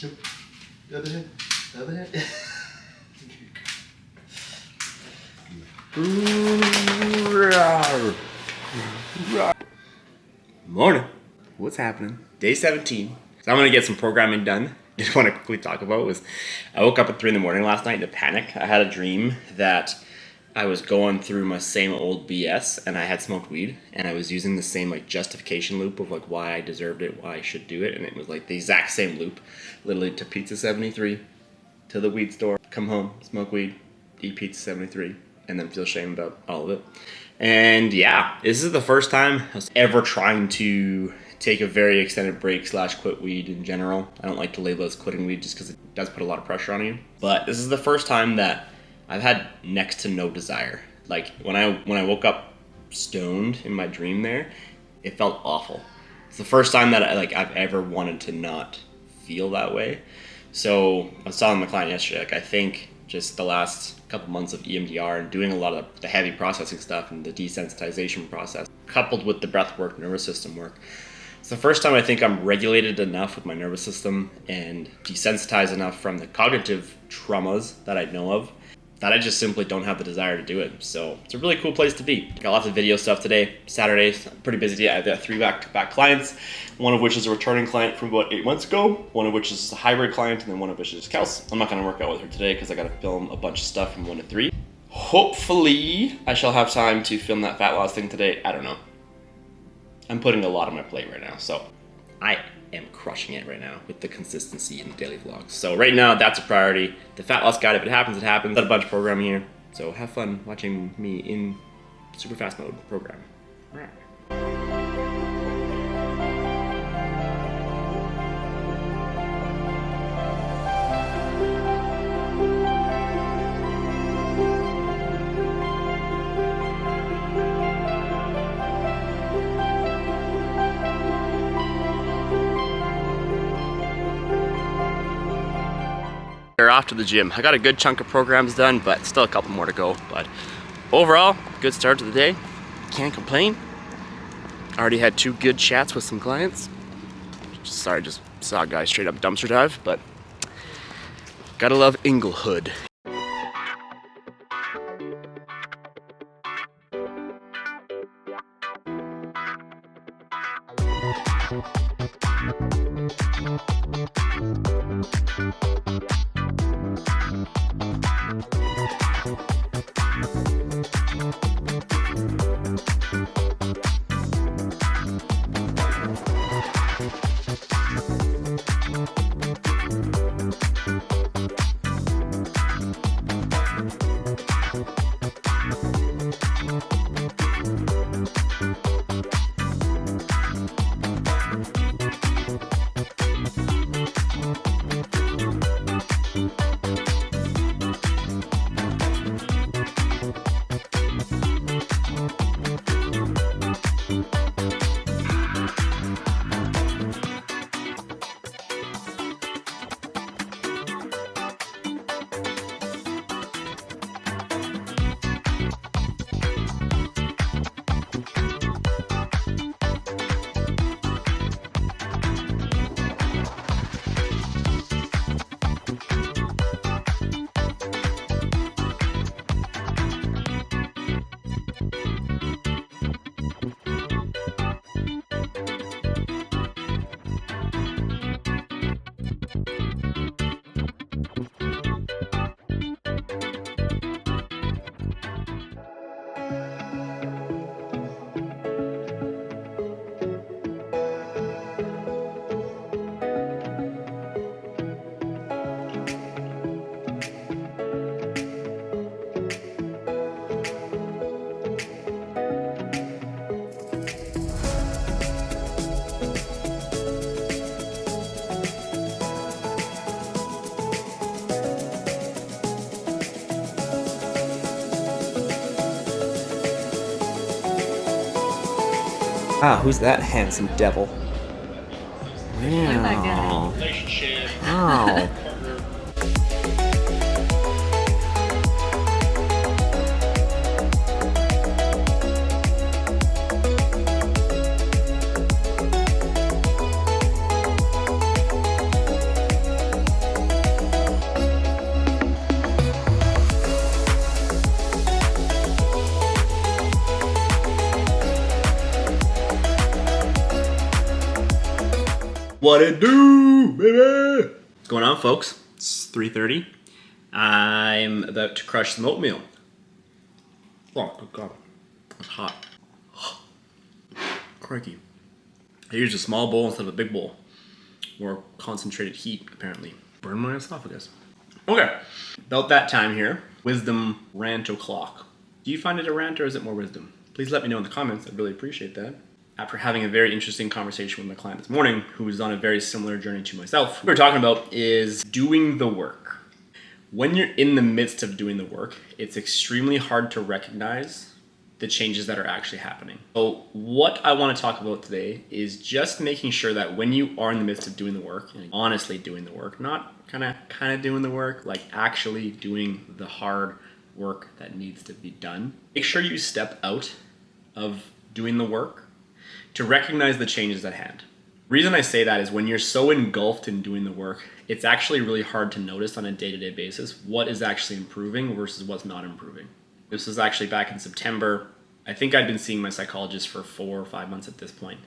Jump. The other hand. The other hand. Morning. What's happening? Day 17. So I'm gonna get some programming done. Just want to quickly talk about was I woke up at 3 in the morning last night in a panic. I had a dream that I was going through my same old BS and I had smoked weed and I was using the same like justification loop of like why I deserved it, why I should do it, and it was like the exact same loop. Literally to Pizza 73, to the weed store, come home, smoke weed, eat Pizza 73, and then feel shame about all of it. And yeah, this is the first time I was ever trying to take a very extended break / quit weed in general. I don't like to label it as quitting weed just because it does put a lot of pressure on you. But this is the first time that I've had next to no desire. Like when I woke up stoned in my dream there, it felt awful. It's the first time that I've ever wanted to not feel that way. So I was telling my client yesterday, like I think just the last couple months of EMDR and doing a lot of the heavy processing stuff and the desensitization process, coupled with the breath work, nervous system work, it's the first time I think I'm regulated enough with my nervous system and desensitized enough from the cognitive traumas that I know of that I just simply don't have the desire to do it. So it's a really cool place to be. Got lots of video stuff today. Saturday, pretty busy day. I've got 3 back-to-back clients, one of which is a returning client from about 8 months ago, one of which is a hybrid client, and then one of which is Kels. I'm not gonna work out with her today because I gotta film a bunch of stuff from 1 to 3. Hopefully, I shall have time to film that fat loss thing today. I don't know. I'm putting a lot on my plate right now, so I am crushing it right now with the consistency in the daily vlogs. So right now, that's a priority. The fat loss guide, if it happens, it happens. Got a bunch of programming here, so have fun watching me in super fast mode program. We're off to the gym. I got a good chunk of programs done, but still a couple more to go. But overall, good start to the day. Can't complain. Already had 2 good chats with some clients. Sorry, just saw a guy straight up dumpster dive, but gotta love Inglewood. Ah, who's that handsome devil? Wow. Relationship. Wow. What it do, baby? What's going on, folks? It's 3:30. I'm about to crush some oatmeal. Oh, good God. It's hot. Crikey. I used a small bowl instead of a big bowl. More concentrated heat, apparently. Burn my esophagus. Okay. About that time here. Wisdom rant o'clock. Do you find it a rant or is it more wisdom? Please let me know in the comments. I'd really appreciate that. After having a very interesting conversation with my client this morning, who was on a very similar journey to myself, what we're talking about is doing the work. When you're in the midst of doing the work, it's extremely hard to recognize the changes that are actually happening. So what I want to talk about today is just making sure that when you are in the midst of doing the work, and honestly doing the work, not kind of doing the work, like actually doing the hard work that needs to be done, make sure you step out of doing the work to recognize the changes at hand. The reason I say that is when you're so engulfed in doing the work, it's actually really hard to notice on a day-to-day basis what is actually improving versus what's not improving. This was actually back in September. I think I'd been seeing my psychologist for 4 or 5 months at this point.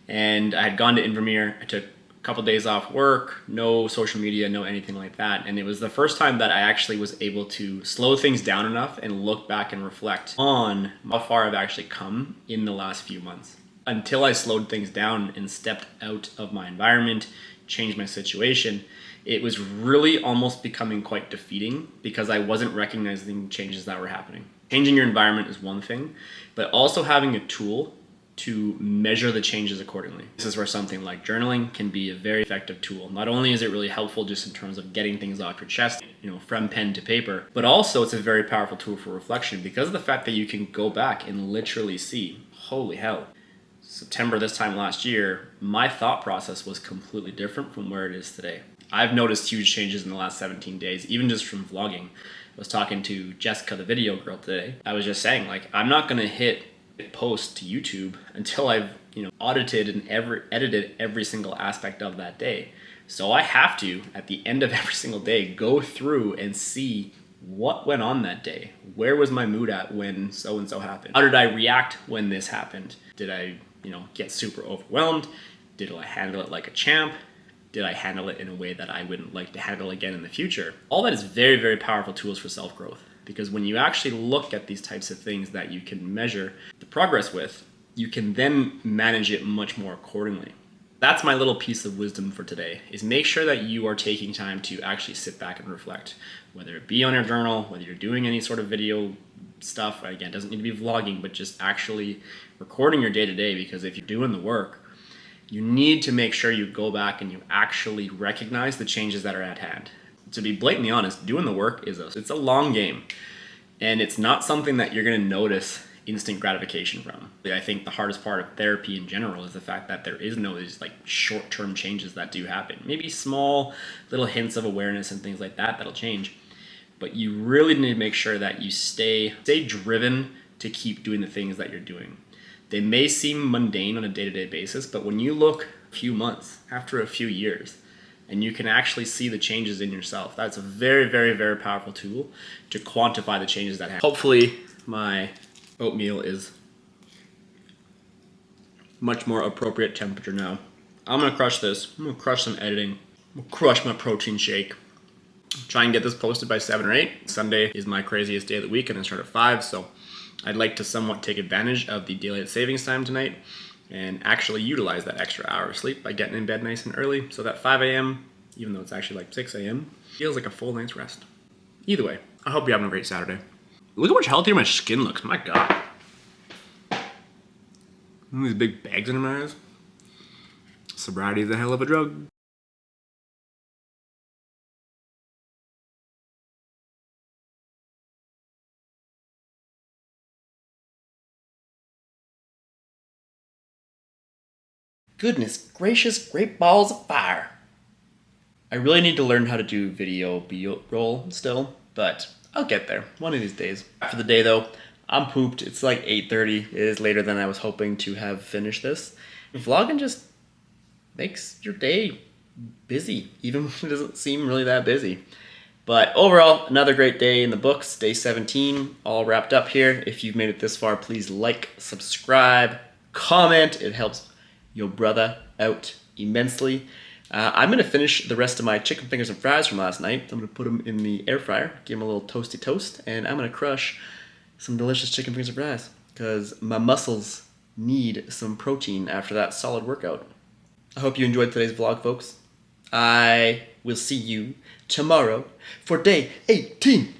And I had gone to Invermere. I took a couple days off work, no social media, no anything like that. And it was the first time that I actually was able to slow things down enough and look back and reflect on how far I've actually come in the last few months. Until I slowed things down and stepped out of my environment, changed my situation, it was really almost becoming quite defeating because I wasn't recognizing changes that were happening. Changing your environment is one thing, but also having a tool to measure the changes accordingly. This is where something like journaling can be a very effective tool. Not only is it really helpful just in terms of getting things off your chest, from pen to paper, but also it's a very powerful tool for reflection because of the fact that you can go back and literally see, holy hell, September this time last year, my thought process was completely different from where it is today. I've noticed huge changes in the last 17 days, even just from vlogging. I was talking to Jessica, the video girl, today. I was just saying, I'm not gonna hit post to YouTube until I've, audited and edited every single aspect of that day. So I have to, at the end of every single day, go through and see what went on that day. Where was my mood at when so-and-so happened? How did I react when this happened? Did I, get super overwhelmed? Did I handle it like a champ? Did I handle it in a way that I wouldn't like to handle again in the future? All that is very, very powerful tools for self-growth because when you actually look at these types of things that you can measure the progress with, you can then manage it much more accordingly. That's my little piece of wisdom for today, is make sure that you are taking time to actually sit back and reflect, whether it be on your journal, whether you're doing any sort of video stuff. Again, it doesn't need to be vlogging, but just actually recording your day-to-day, because if you're doing the work, you need to make sure you go back and you actually recognize the changes that are at hand. To be blatantly honest, doing the work it's a long game, and it's not something that you're going to notice instant gratification from. I think the hardest part of therapy in general is the fact that there is no these short-term changes that do happen. Maybe small little hints of awareness and things like that that'll change, but you really need to make sure that you stay driven to keep doing the things that you're doing. They may seem mundane on a day-to-day basis, but when you look a few months, after a few years, and you can actually see the changes in yourself, that's a very, very, very powerful tool to quantify the changes that happen. Hopefully my oatmeal is much more appropriate temperature now. I'm gonna crush this. I'm gonna crush some editing. I'm gonna crush my protein shake. Try and get this posted by 7 or 8. Sunday is my craziest day of the week and I start at 5, so I'd like to somewhat take advantage of the daylight savings time tonight and actually utilize that extra hour of sleep by getting in bed nice and early so that 5 a.m., even though it's actually 6 a.m., feels like a full night's rest. Either way, I hope you're having a great Saturday. Look how much healthier my skin looks, my God. Look at these big bags under my eyes. Sobriety is a hell of a drug. Goodness gracious, great balls of fire. I really need to learn how to do video B-roll still, but I'll get there one of these days. After the day though, I'm pooped. It's 8:30. It is later than I was hoping to have finished this. Vlogging just makes your day busy, even when it doesn't seem really that busy. But overall, another great day in the books. Day 17, all wrapped up here. If you've made it this far, please like, subscribe, comment. It helps your brother out immensely. I'm going to finish the rest of my chicken fingers and fries from last night. I'm going to put them in the air fryer, give them a little toasty toast, and I'm going to crush some delicious chicken fingers and fries because my muscles need some protein after that solid workout. I hope you enjoyed today's vlog, folks. I will see you tomorrow for day 18.